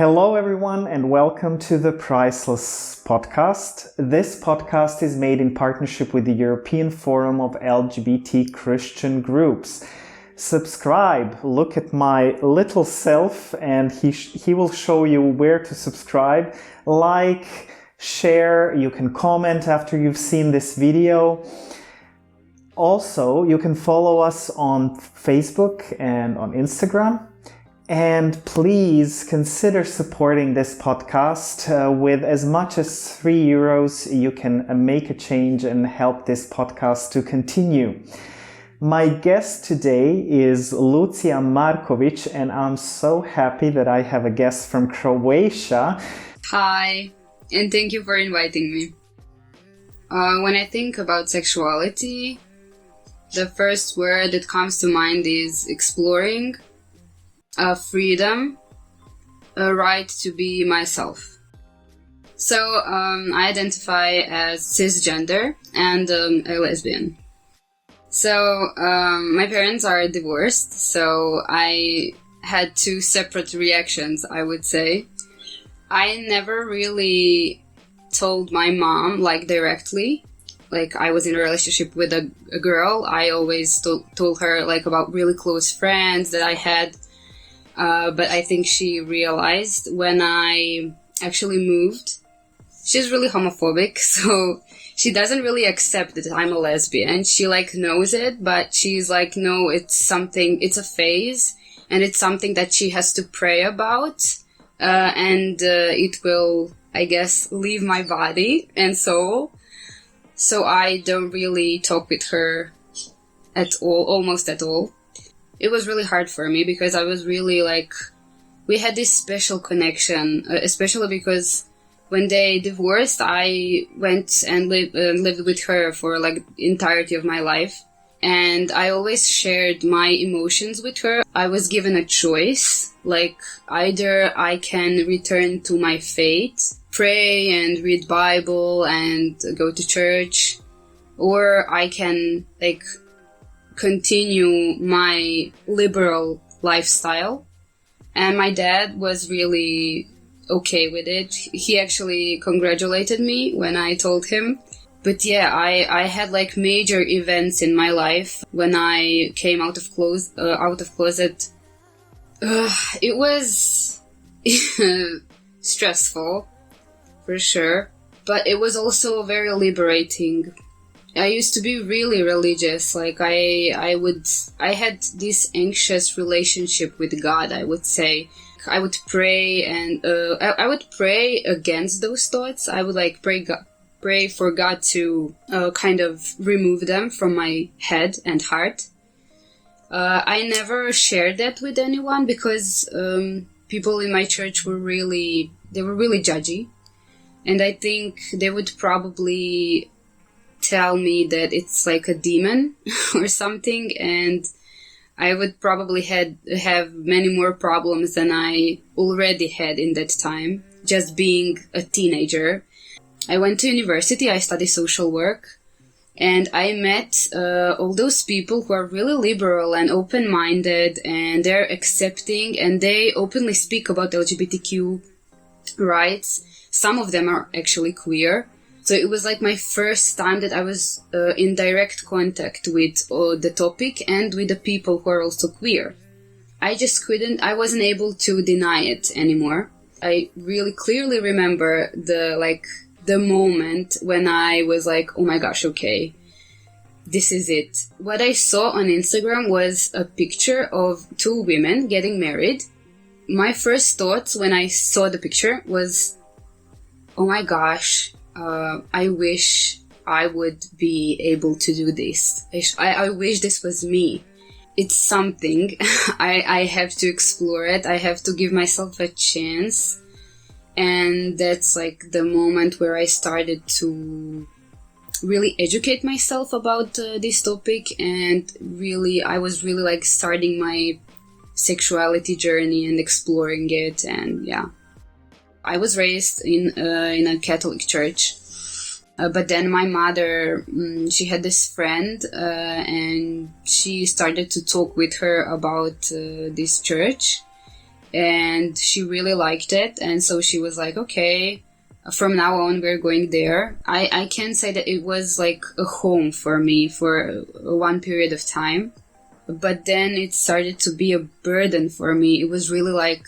Hello, everyone, and welcome to the Priceless podcast. This podcast is made in partnership with the European Forum of LGBT Christian Groups. Subscribe, look at my little self, and he will show you where to subscribe. Like, share, you can comment after you've seen this video. Also, you can follow us on Facebook and on Instagram. And please consider supporting this podcast with as much as €3. You can make a change and help this podcast to continue. My guest today is Lucija Markovic, and I'm so happy that I have a guest from Croatia. Hi, and thank you for inviting me. When I think about sexuality, the first word that comes to mind is exploring, freedom, a right to be myself. So I identify as cisgender and a lesbian. So my parents are divorced, so I had two separate reactions, I would say. I never really told my mom, directly. I was in a relationship with a girl. I always told her, about really close friends that I had. But I think she realized when I actually moved. She's really homophobic, so she doesn't really accept that I'm a lesbian. She knows it, but she's no, it's a phase, and it's something that she has to pray about, and it will, I guess, leave my body and soul. So I don't really talk with her at all, almost at all. It was really hard for me because I was really we had this special connection, especially because when they divorced, I went and lived with her for the entirety of my life. And I always shared my emotions with her. I was given a choice, either I can return to my faith, pray and read Bible and go to church, or I can continue my liberal lifestyle. And my dad was really okay with it. He actually congratulated me when I told him. But yeah, I had major events in my life when I came out of closet. It was stressful, for sure, but it was also very liberating. I used to be really religious. I had this anxious relationship with God, I would say. I would pray and I would pray against those thoughts. I would pray for God to kind of remove them from my head and heart. I never shared that with anyone because people in my church were really judgy. And I think they would probably tell me that it's a demon or something, and I would probably have many more problems than I already had in that time, just being a teenager. I went to university, I studied social work, and I met all those people who are really liberal and open-minded, and they're accepting, and they openly speak about LGBTQ rights. Some of them are actually queer. So it was my first time that I was in direct contact with the topic and with the people who are also queer. I wasn't able to deny it anymore. I really clearly remember the moment when I was oh my gosh, okay, this is it. What I saw on Instagram was a picture of two women getting married. My first thoughts when I saw the picture was, oh my gosh, I wish I would be able to do this. I wish this was me. It's something. I have to explore it. I have to give myself a chance. And that's the moment where I started to really educate myself about this topic. And I was really starting my sexuality journey and exploring it. And yeah. I was raised in a Catholic church, but then my mother, she had this friend, and she started to talk with her about this church, and she really liked it. And so she was like, okay, from now on we're going there. I can say that it was like a home for me for one period of time, but then it started to be a burden for me. It was really like,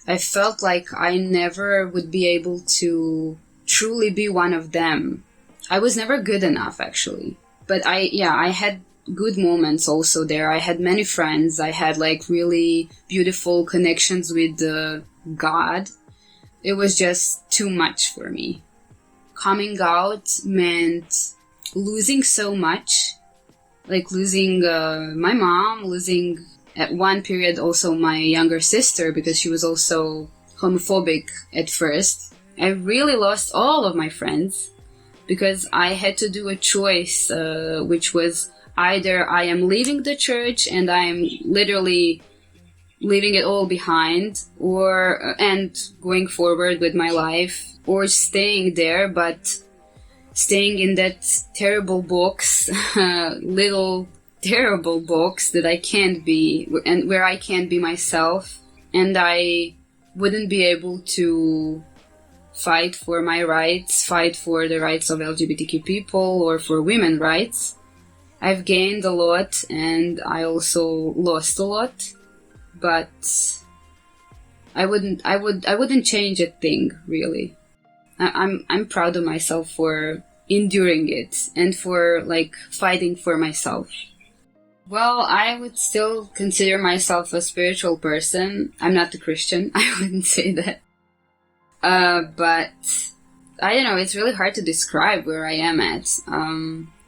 I felt like I never would be able to truly be one of them. I was never good enough, actually. But I had good moments also there. I had many friends. I had like really beautiful connections with God. It was just too much for me. Coming out meant losing so much, like losing my mom, losing at one period also my younger sister, because she was also homophobic at first. I really lost all of my friends because I had to do a choice, which was either I am leaving the church and I am literally leaving it all behind, and going forward with my life, or staying there, but staying in that terrible box, little terrible box that I can't be, and where I can't be myself, and I wouldn't be able to fight for my rights, fight for the rights of LGBTQ people or for women's rights. I've gained a lot and I also lost a lot, but I wouldn't change a thing, really. I'm proud of myself for enduring it and for like fighting for myself. Well, I would still consider myself a spiritual person. I'm not a Christian. I wouldn't say that. But I don't know. It's really hard to describe where I am at.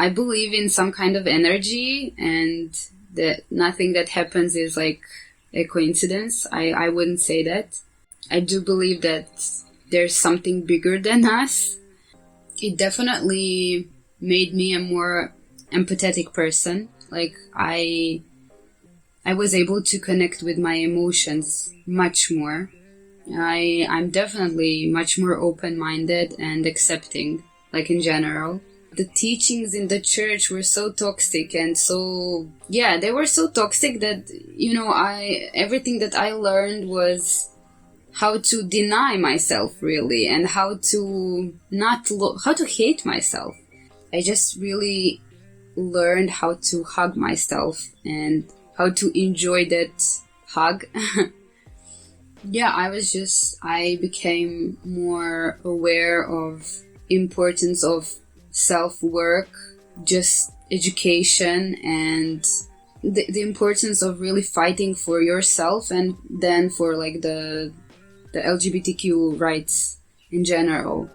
I believe in some kind of energy, and that nothing that happens is like a coincidence. I wouldn't say that. I do believe that there's something bigger than us. It definitely made me a more empathetic person. Like I was able to connect with my emotions much more. I'm definitely much more open-minded and accepting, like in general. The teachings in the church were so toxic and so, they were so toxic that, everything that I learned was how to deny myself, really, and how to how to hate myself. I just really learned how to hug myself and how to enjoy that hug. I became more aware of importance of self-work, just education, and the importance of really fighting for yourself and then for like the LGBTQ rights in general.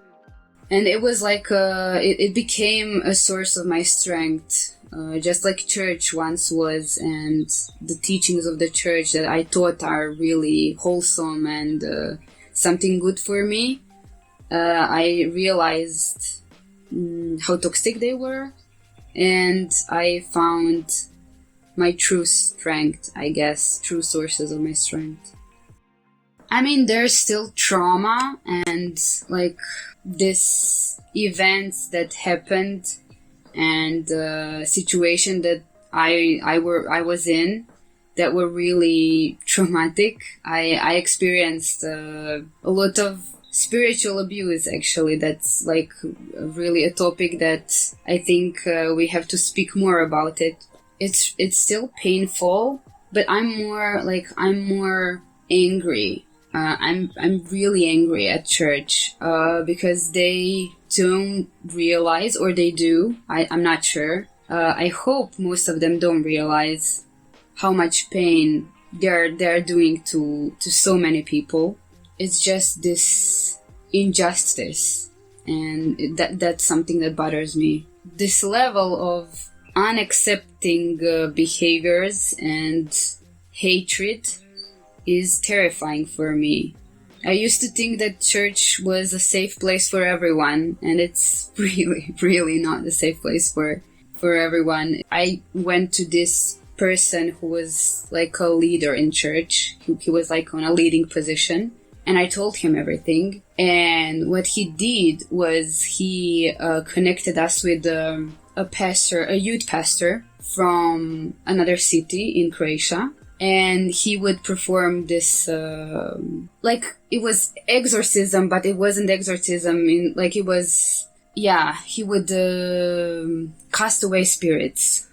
And it was like it became a source of my strength, just like church once was, and the teachings of the church that I thought are really wholesome and something good for me. I realized how toxic they were, and I found my true strength, I guess, true sources of my strength. I mean, there's still trauma and like this events that happened and situation that I was in that were really traumatic. I experienced a lot of spiritual abuse, actually. That's like really a topic that I think we have to speak more about it. It's still painful, but I'm more angry. I'm really angry at church because they don't realize, or they do. I'm not sure. I hope most of them don't realize how much pain they're doing to so many people. It's just this injustice, and that's something that bothers me. This level of unaccepting behaviors and hatred is terrifying for me. I used to think that church was a safe place for everyone, and it's really, really not a safe place for everyone. I went to this person who was like a leader in church. He was like on a leading position, and I told him everything. And what he did was he connected us with a youth pastor from another city in Croatia. and he would perform this, like it was exorcism, but it wasn't exorcism. He would cast away spirits.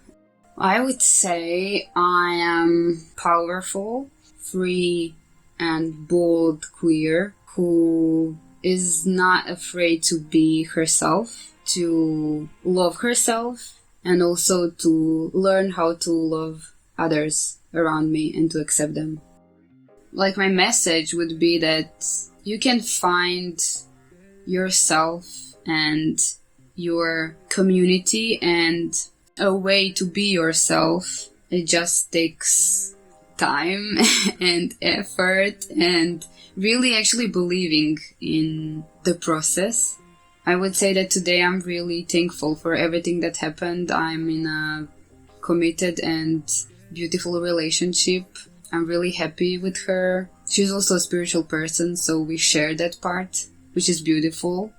I would say I am powerful, free, and bold queer who is not afraid to be herself, to love herself, and also to learn how to love others around me and to accept them. Like, my message would be that you can find yourself and your community and a way to be yourself. It just takes time and effort and really actually believing in the process. I would say that today I'm really thankful for everything that happened. I'm in a committed and beautiful relationship. I'm really happy with her. She's also a spiritual person, so we share that part, which is beautiful.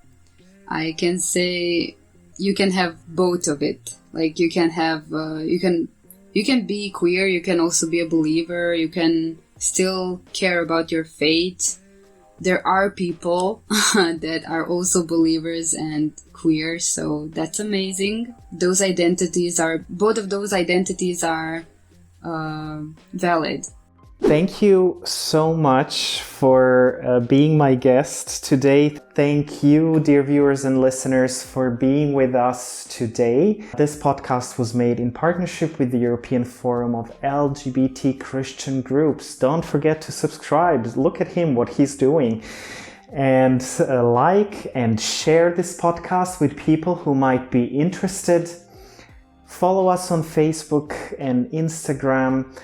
I can say you can have both of it. Like, you can have, you can be queer, you can also be a believer, you can still care about your faith. There are people that are also believers and queer, so that's amazing. Both of those identities are valid. Thank you so much for being my guest today. Thank you, dear viewers and listeners, for being with us today. This podcast was made in partnership with the European Forum of LGBT Christian Groups. Don't forget to subscribe. Look at him, what he's doing. And like and share this podcast with people who might be interested. Follow us on Facebook and Instagram.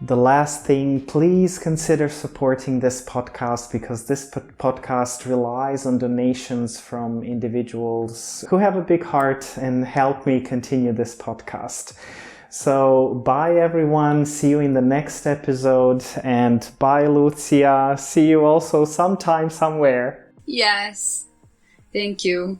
The last thing, please consider supporting this podcast, because this podcast relies on donations from individuals who have a big heart and help me continue this podcast. So bye everyone, see you in the next episode, and bye Lucija, see you also sometime somewhere. Yes, thank you.